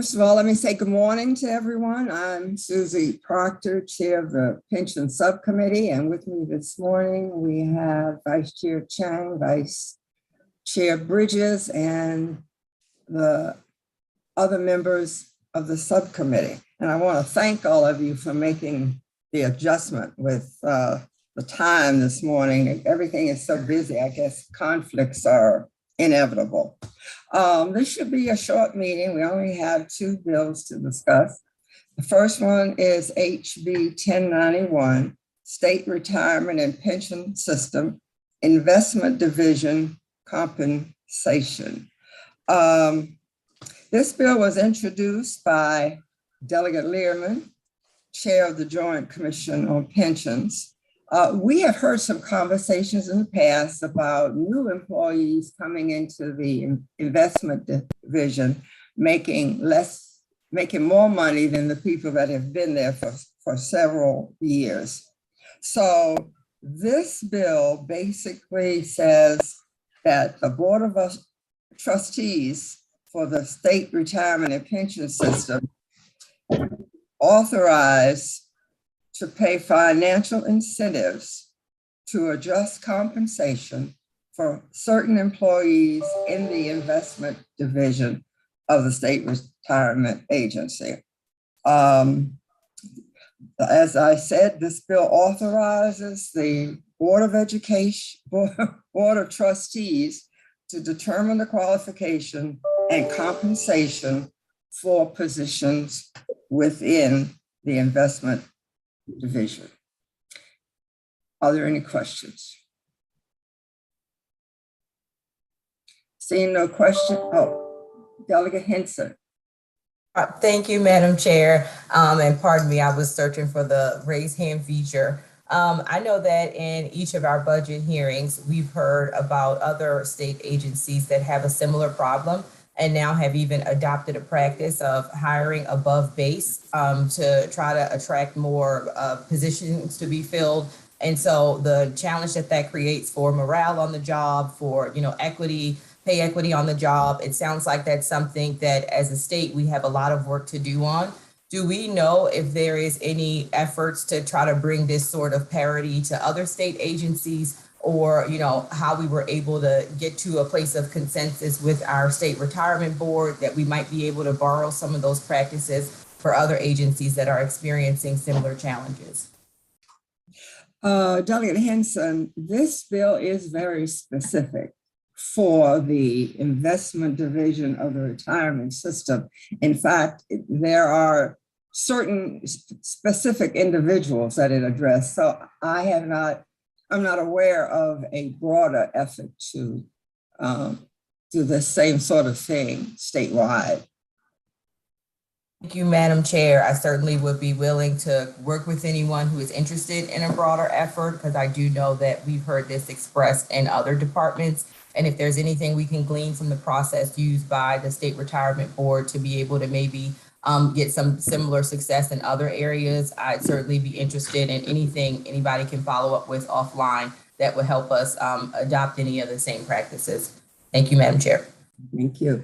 First of all, let me say good morning to everyone. I'm Susie Proctor, Chair of the Pension Subcommittee, and with me this morning we have Vice Chair Chang, Vice Chair Bridges, and the other members of the subcommittee. And I want to thank all of you for making the adjustment with the time this morning. Everything is so busy, I guess conflicts are inevitable. This should be a short meeting. We only have two bills to discuss. The first one is HB 1091, State Retirement and Pension System, Investment Division Compensation. This bill was introduced by Delegate Learman, Chair of the Joint Commission on Pensions. We have heard some conversations in the past about new employees coming into the investment division, making more money than the people that have been there for several years. So this bill basically says that the Board of Trustees for the State Retirement and Pension System authorized to pay financial incentives to adjust compensation for certain employees in the investment division of the State Retirement Agency. As I said, this bill authorizes the Board of Trustees to determine the qualification and compensation for positions within the investment division. Are there any questions? Seeing no question. Oh, Delegate Henson. Thank you, Madam Chair. And pardon me, I was searching for the raise hand feature. I know that in each of our budget hearings, we've heard about other state agencies that have a similar problem and now have even adopted a practice of hiring above base to try to attract more positions to be filled. And so the challenge that creates for morale on the job, for equity, pay equity on the job, it sounds like that's something that as a state we have a lot of work to do on. Do we know if there is any efforts to try to bring this sort of parity to other state agencies, or how we were able to get to a place of consensus with our state retirement board that we might be able to borrow some of those practices for other agencies that are experiencing similar challenges? Delegate Henson, this bill is very specific for the investment division of the retirement system. In fact, there are certain specific individuals that it addressed. So I'm not aware of a broader effort to do the same sort of thing statewide. Thank you, Madam Chair. I certainly would be willing to work with anyone who is interested in a broader effort, because I do know that we've heard this expressed in other departments. And if there's anything we can glean from the process used by the State Retirement Board to be able to maybe get some similar success in other areas, I'd certainly be interested in anything anybody can follow up with offline that would help us adopt any of the same practices. Thank you, Madam Chair. Thank you.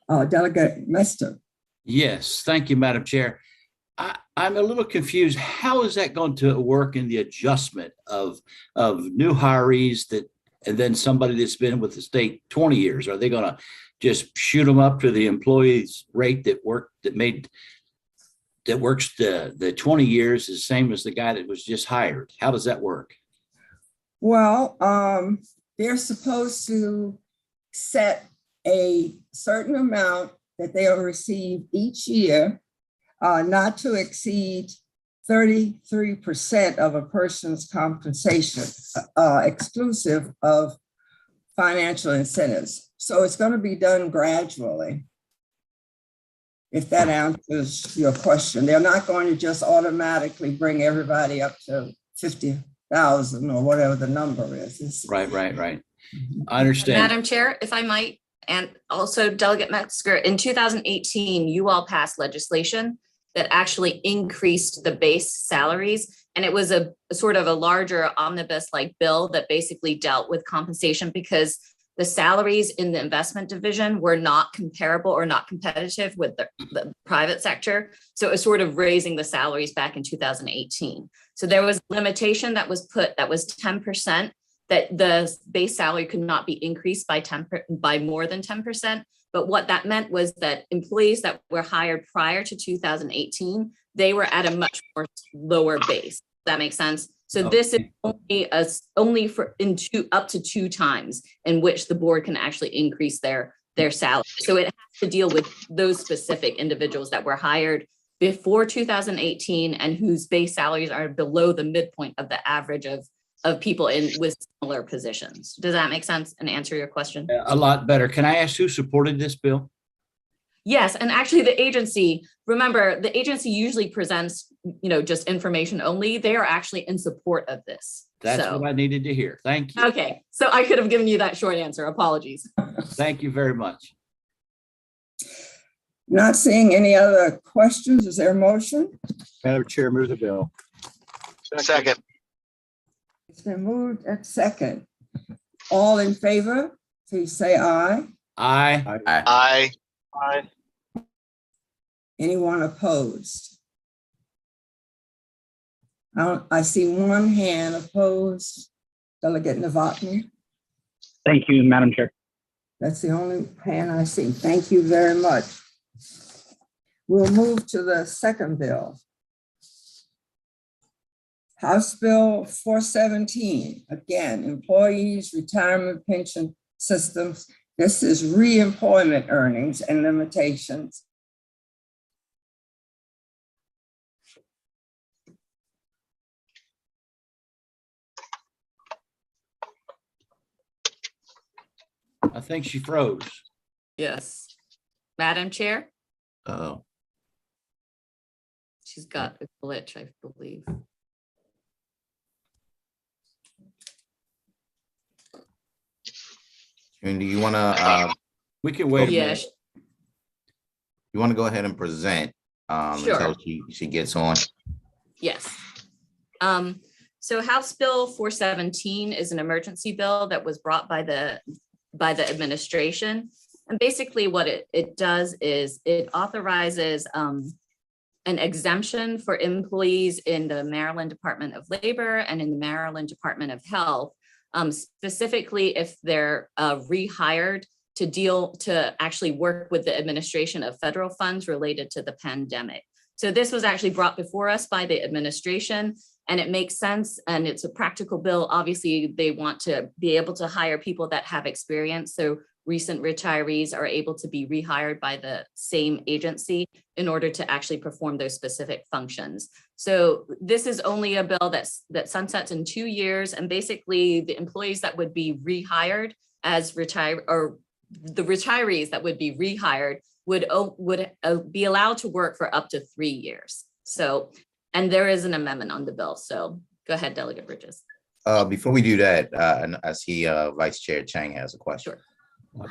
Delegate Mester. Yes, thank you, Madam Chair. I'm a little confused. How is that going to work in the adjustment of new hirees and then somebody that's been with the state 20 years? Are they going to just shoot them up to the employee's rate that works the 20 years, is the same as the guy that was just hired? How does that work? Well, they're supposed to set a certain amount that they'll receive each year, not to exceed 33% of a person's compensation, exclusive of financial incentives. So it's going to be done gradually, if that answers your question. They're not going to just automatically bring everybody up to 50,000 or whatever the number is. Right. I understand. Madam Chair, if I might, and also Delegate Metzger, in 2018, you all passed legislation that actually increased the base salaries. And it was a sort of a larger omnibus-like bill that basically dealt with compensation, because the salaries in the investment division were not comparable or not competitive with the private sector. So it was sort of raising the salaries back in 2018. So there was a limitation that was put that was 10%, that the base salary could not be increased by more than 10%. But what that meant was that employees that were hired prior to 2018, they were at a much more lower base. Does that make sense? So this is only for up to 2 times in which the board can actually increase their salary. So it has to deal with those specific individuals that were hired before 2018 and whose base salaries are below the midpoint of the average of people with similar positions. Does that make sense and answer your question? A lot better. Can I ask who supported this bill? Yes, and actually the agency, remember, the agency usually presents, just information only. They are actually in support of this. That's what I needed to hear. Thank you. Okay, so I could have given you that short answer. Apologies. Thank you very much. Not seeing any other questions. Is there a motion? Madam Chair, move the bill. Second. It's been moved and second. All in favor, please say aye. Aye. Aye. Anyone opposed? I see one hand opposed. Delegate Novotny. Thank you, Madam Chair. That's the only hand I see. Thank you very much. We'll move to the second bill. House Bill 417, again, employees' retirement pension systems. This is reemployment earnings and limitations. I think she froze. Yes. Madam Chair, Uh-oh. she's got a glitch, I believe. And do you want to, We can wait a Yeah, minute. you want to go ahead and present Sure. until she gets on? yes. So House Bill 417 is an emergency bill that was brought by the administration. And basically what it does is it authorizes an exemption for employees in the Maryland Department of Labor and in the Maryland Department of Health, specifically if they're rehired to actually work with the administration of federal funds related to the pandemic. So this was actually brought before us by the administration, and it makes sense, and it's a practical bill. Obviously, they want to be able to hire people that have experience. So recent retirees are able to be rehired by the same agency in order to actually perform those specific functions. So this is only a bill that sunsets in 2 years, and basically the employees that would be rehired as the retirees that would be rehired would be allowed to work for up to 3 years. So, and there is an amendment on the bill. So go ahead, Delegate Bridges. Before we do that, and I see Vice Chair Chang has a question. Sure.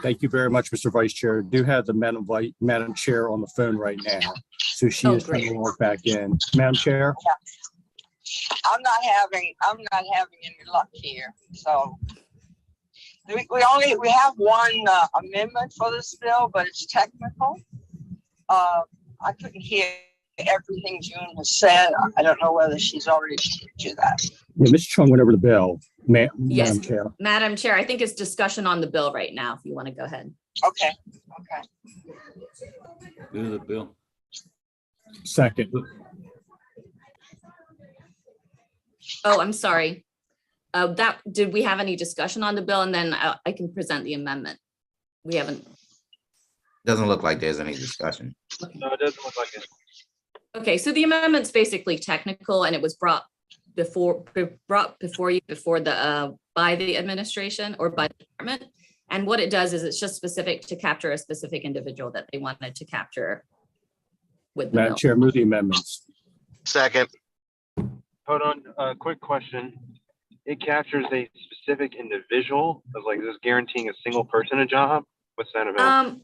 Thank you very much, Mr. Vice Chair. Do have the Madam Chair on the phone right now. So she is trying to log back in. Madam Chair? I'm not having any luck here. So we have one amendment for this bill, but it's technical. I couldn't hear everything June has said. I don't know whether she's already told you that. Yeah, Ms. Chung went over the bill. Yes. Madam Chair. Madam Chair, I think it's discussion on the bill right now, if you want to go ahead. Okay. Go to the bill. Second. Oh, I'm sorry. Did we have any discussion on the bill? And then I can present the amendment. We haven't. Doesn't look like there's any discussion. No, it doesn't look like it. Okay, so the amendment's basically technical, and it was brought before you by the administration or by the department. And what it does is it's just specific to capture a specific individual that they wanted to capture with the Madam bill. Chair, move the amendments. Second. Hold on, quick question. It captures a specific individual, as like this guaranteeing a single person a job? What's that about?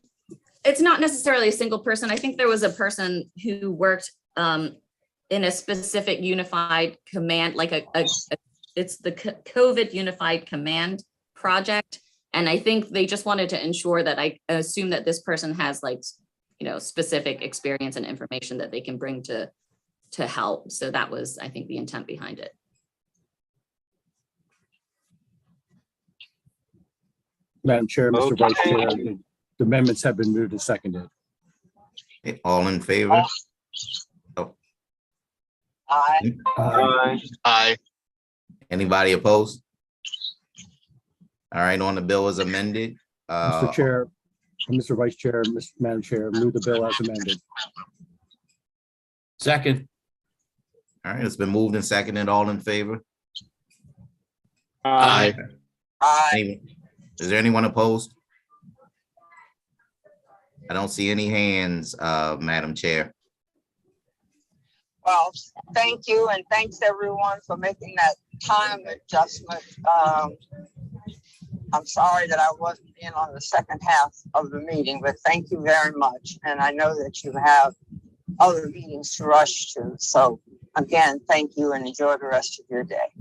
It's not necessarily a single person. I think there was a person who worked in a specific unified command, like it's the COVID Unified Command Project. And I think they just wanted to ensure that I assume that this person has like, specific experience and information that they can bring to help. So that was, I think, the intent behind it. Madam Chair, Mr. Vice Okay. Chair, the amendments have been moved and seconded. Okay, all in favor? Aye. Aye. Anybody opposed? All right, on the bill as amended. Mr. Chair, Mr. Vice Chair, Madam Chair, move the bill as amended. Second. All right, it's been moved and seconded. All in favor? Aye. Aye. Is there anyone opposed? I don't see any hands, Madam Chair. Well, thank you, and thanks everyone for making that time adjustment. I'm sorry that I wasn't in on the second half of the meeting, but thank you very much. And I know that you have other meetings to rush to. So again, thank you and enjoy the rest of your day.